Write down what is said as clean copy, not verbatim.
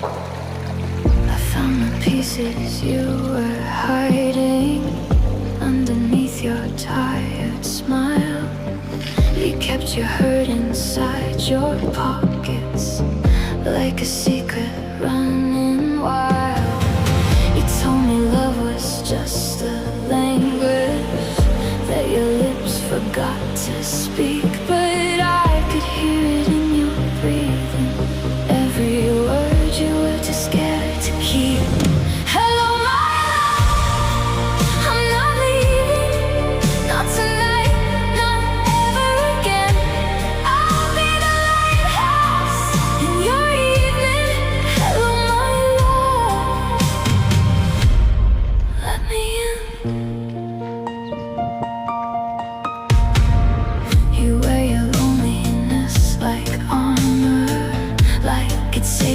I found the pieces you were hiding underneath your tired smile. You kept your hurt inside your pockets like a secret running wild. You told me love was just a language that your lips forgot to speak.